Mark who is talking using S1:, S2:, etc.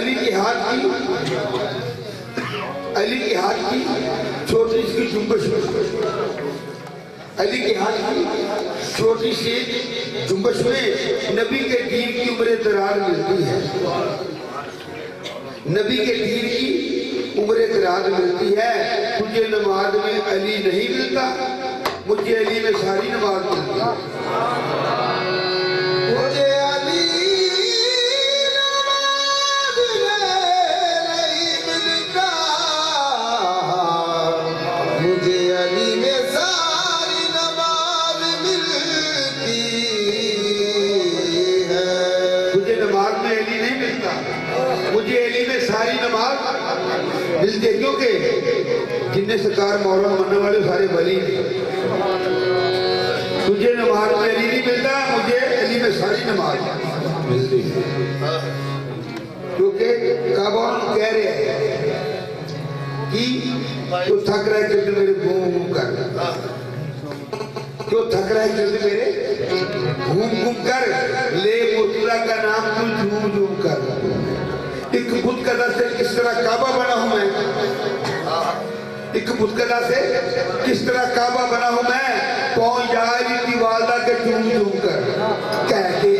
S1: अली के हाथ की छोटी सी जुम्बश में, अली के हाथ की छोटी सी जुम्बश में नबी के दीन की उम्र दरार मिलती है। नबी के दीन की उम्र दरार मिलती है। तुझे नमाज में अली नहीं मिलता, मुझे अली में सारी नमाज मिलती है। मुझे अली मिलते, क्योंकि जिन्हें सरकार मोहरम मनने वाले सारे बली। तुझे नमाज में अली नहीं मिलता, मुझे अली में सारी नमाज मिलती है। क्योंकि काबा कह रहे हैं कि जो थक रहा है जल्दी मेरे घूम कर, जो थक रहा है जल्दी मेरे घूम कर ले मुर्तजा का नाम तू झूम झूम कर। एक बुतकदा से किस तरह काबा बना हूं मैं, एक बुतकदा से किस तरह काबा बना हूं मैं, पहुंच जाएगी की वालदा के झूम झूम कर कहते